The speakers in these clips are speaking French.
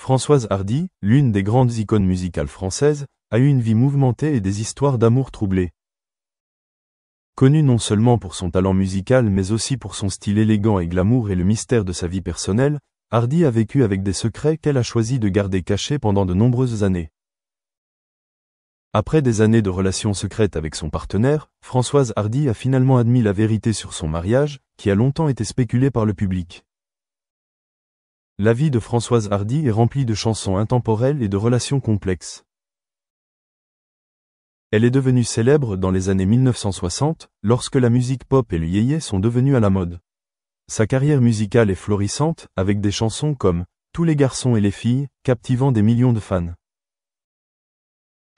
Françoise Hardy, l'une des grandes icônes musicales françaises, a eu une vie mouvementée et des histoires d'amour troublées. Connue non seulement pour son talent musical mais aussi pour son style élégant et glamour et le mystère de sa vie personnelle, Hardy a vécu avec des secrets qu'elle a choisi de garder cachés pendant de nombreuses années. Après des années de relations secrètes avec son partenaire, Françoise Hardy a finalement admis la vérité sur son mariage, qui a longtemps été spéculé par le public. La vie de Françoise Hardy est remplie de chansons intemporelles et de relations complexes. Elle est devenue célèbre dans les années 1960, lorsque la musique pop et le yéyé sont devenus à la mode. Sa carrière musicale est florissante, avec des chansons comme « Tous les garçons et les filles », captivant des millions de fans.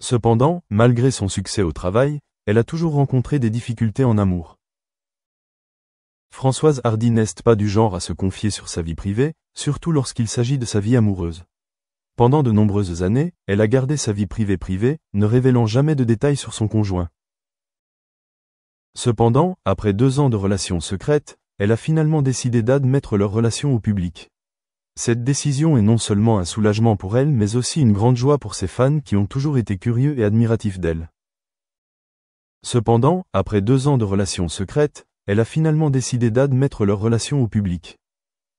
Cependant, malgré son succès au travail, elle a toujours rencontré des difficultés en amour. Françoise Hardy n'est pas du genre à se confier sur sa vie privée, surtout lorsqu'il s'agit de sa vie amoureuse. Pendant de nombreuses années, elle a gardé sa vie privée, ne révélant jamais de détails sur son conjoint. Cependant, après 2 ans de relations secrètes, elle a finalement décidé d'admettre leur relation au public. Cette décision est non seulement un soulagement pour elle mais aussi une grande joie pour ses fans qui ont toujours été curieux et admiratifs d'elle. Cependant, après 2 ans de relations secrètes, elle a finalement décidé d'admettre leur relation au public.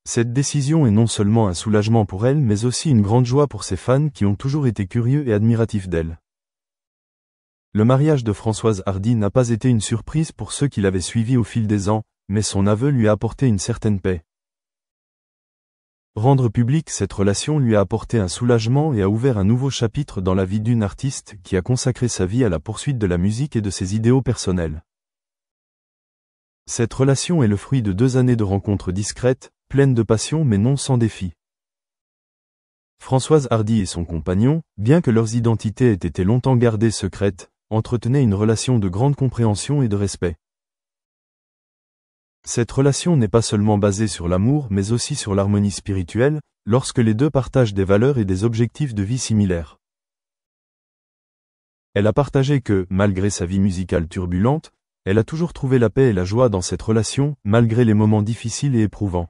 Cette décision est non seulement un soulagement pour elle mais aussi une grande joie pour ses fans qui ont toujours été curieux et admiratifs d'elle. Le mariage de Françoise Hardy n'a pas été une surprise pour ceux qui l'avaient suivi au fil des ans, mais son aveu lui a apporté une certaine paix. Rendre publique cette relation lui a apporté un soulagement et a ouvert un nouveau chapitre dans la vie d'une artiste qui a consacré sa vie à la poursuite de la musique et de ses idéaux personnels. Cette relation est le fruit de 2 années de rencontres discrètes, pleines de passion mais non sans défi. Françoise Hardy et son compagnon, bien que leurs identités aient été longtemps gardées secrètes, entretenaient une relation de grande compréhension et de respect. Cette relation n'est pas seulement basée sur l'amour mais aussi sur l'harmonie spirituelle, lorsque les deux partagent des valeurs et des objectifs de vie similaires. Elle a partagé que, malgré sa vie musicale turbulente, elle a toujours trouvé la paix et la joie dans cette relation, malgré les moments difficiles et éprouvants.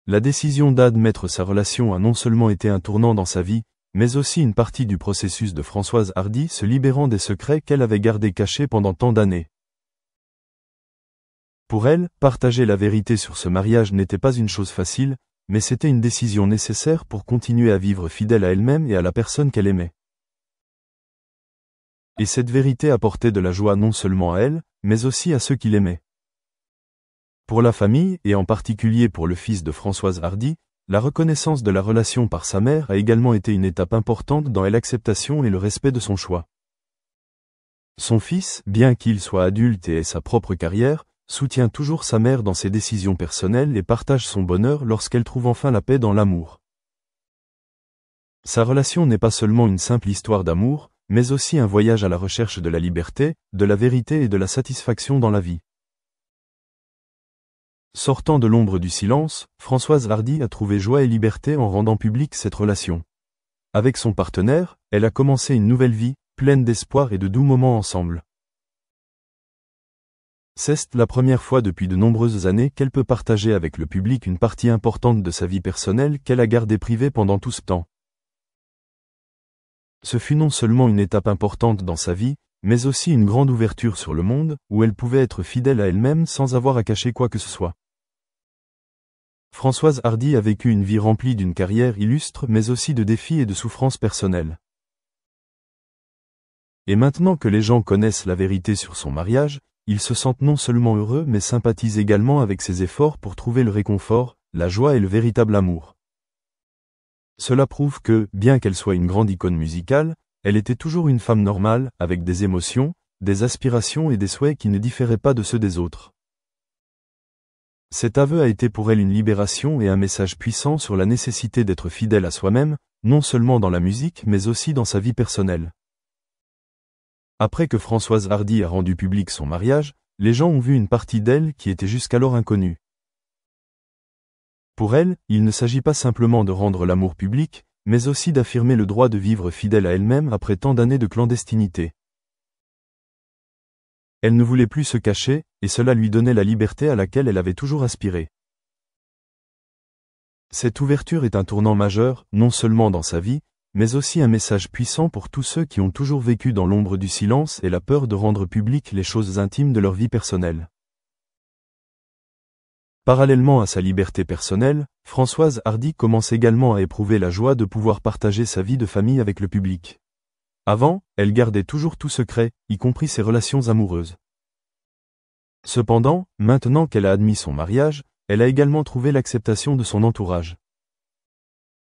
La décision d'admettre sa relation a non seulement été un tournant dans sa vie, mais aussi une partie du processus de Françoise Hardy se libérant des secrets qu'elle avait gardés cachés pendant tant d'années. Pour elle, partager la vérité sur ce mariage n'était pas une chose facile, mais c'était une décision nécessaire pour continuer à vivre fidèle à elle-même et à la personne qu'elle aimait. Et cette vérité apportait de la joie non seulement à elle, mais aussi à ceux qui l'aimaient. Pour la famille, et en particulier pour le fils de Françoise Hardy, la reconnaissance de la relation par sa mère a également été une étape importante dans l'acceptation et le respect de son choix. Son fils, bien qu'il soit adulte et ait sa propre carrière, soutient toujours sa mère dans ses décisions personnelles et partage son bonheur lorsqu'elle trouve enfin la paix dans l'amour. Sa relation n'est pas seulement une simple histoire d'amour, mais aussi un voyage à la recherche de la liberté, de la vérité et de la satisfaction dans la vie. Sortant de l'ombre du silence, Françoise Hardy a trouvé joie et liberté en rendant publique cette relation. Avec son partenaire, elle a commencé une nouvelle vie, pleine d'espoir et de doux moments ensemble. C'est la première fois depuis de nombreuses années qu'elle peut partager avec le public une partie importante de sa vie personnelle qu'elle a gardée privée pendant tout ce temps. Ce fut non seulement une étape importante dans sa vie, mais aussi une grande ouverture sur le monde, où elle pouvait être fidèle à elle-même sans avoir à cacher quoi que ce soit. Françoise Hardy a vécu une vie remplie d'une carrière illustre mais aussi de défis et de souffrances personnelles. Et maintenant que les gens connaissent la vérité sur son mariage, ils se sentent non seulement heureux mais sympathisent également avec ses efforts pour trouver le réconfort, la joie et le véritable amour. Cela prouve que, bien qu'elle soit une grande icône musicale, elle était toujours une femme normale, avec des émotions, des aspirations et des souhaits qui ne différaient pas de ceux des autres. Cet aveu a été pour elle une libération et un message puissant sur la nécessité d'être fidèle à soi-même, non seulement dans la musique mais aussi dans sa vie personnelle. Après que Françoise Hardy a rendu public son mariage, les gens ont vu une partie d'elle qui était jusqu'alors inconnue. Pour elle, il ne s'agit pas simplement de rendre l'amour public, mais aussi d'affirmer le droit de vivre fidèle à elle-même après tant d'années de clandestinité. Elle ne voulait plus se cacher, et cela lui donnait la liberté à laquelle elle avait toujours aspiré. Cette ouverture est un tournant majeur, non seulement dans sa vie, mais aussi un message puissant pour tous ceux qui ont toujours vécu dans l'ombre du silence et la peur de rendre publiques les choses intimes de leur vie personnelle. Parallèlement à sa liberté personnelle, Françoise Hardy commence également à éprouver la joie de pouvoir partager sa vie de famille avec le public. Avant, elle gardait toujours tout secret, y compris ses relations amoureuses. Cependant, maintenant qu'elle a admis son mariage, elle a également trouvé l'acceptation de son entourage.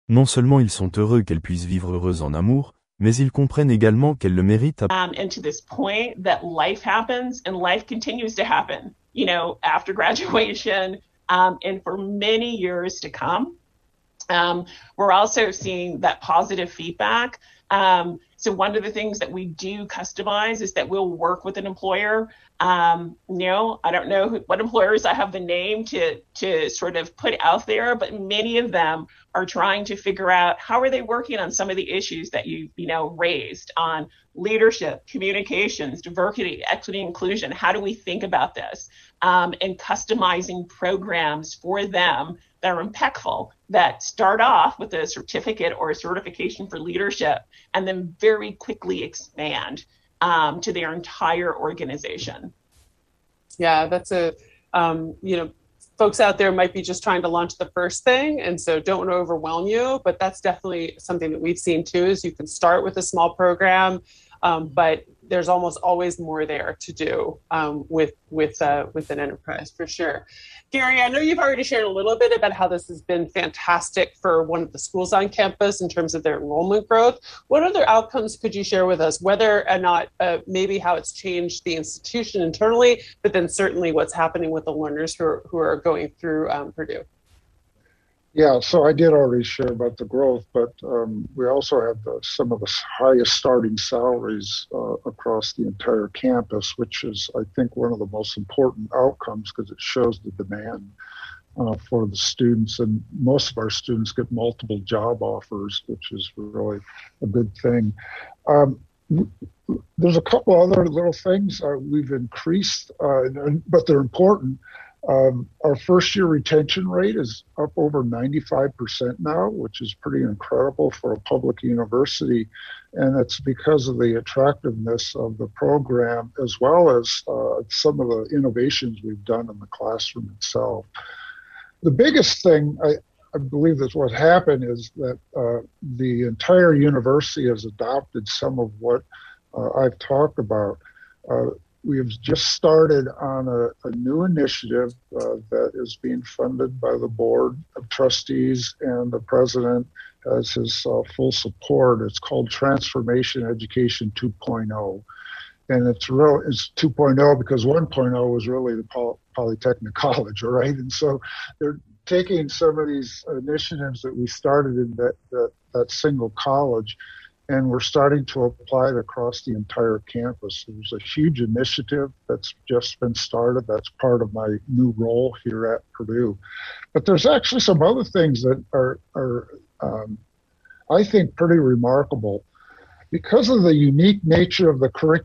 Non seulement ils sont heureux qu'elle puisse vivre heureuse en amour, mais ils comprennent également qu'elle le mérite. And to this point that life happens and life continues to happen, you know, after graduation, and for many years to come. We're also seeing that positive feedback. So one of the things that we do customize is that we'll work with an employer. You know, I don't know what employers I have the name to sort of put out there, but many of them are trying to figure out how are they working on some of the issues that you raised on leadership, communications, diversity, equity, inclusion. How do we think about this? And customizing programs for them that are impactful, that start off with a certificate or a certification for leadership, and then very quickly expand to their entire organization. Yeah, that's folks out there might be just trying to launch the first thing, and so don't want to overwhelm you, but that's definitely something that we've seen too, is you can start with a small program, but there's almost always more there to do with an enterprise, for sure. Gary, I know you've already shared a little bit about how this has been fantastic for one of the schools on campus in terms of their enrollment growth. What other outcomes could you share with us, whether or not maybe how it's changed the institution internally, but then certainly what's happening with the learners who are going through Purdue? Yeah, so I did already share about the growth, but we also have some of the highest starting salaries across the entire campus, which is, I think, one of the most important outcomes because it shows the demand for the students. And most of our students get multiple job offers, which is really a good thing. There's a couple other little things we've increased, but they're important. Our first year retention rate is up over 95% now, which is pretty incredible for a public university. And it's because of the attractiveness of the program, as well as some of the innovations we've done in the classroom itself. The biggest thing, I believe that what happened is that the entire university has adopted some of what I've talked about. We have just started on a new initiative that is being funded by the board of trustees, and the president has his full support. It's called Transformation Education 2.0. And it's 2.0 because 1.0 was really the Polytechnic College, all right? And so they're taking some of these initiatives that we started in that single college, and we're starting to apply it across the entire campus. There's a huge initiative that's just been started. That's part of my new role here at Purdue. But there's actually some other things that are I think, pretty remarkable. Because of the unique nature of the curriculum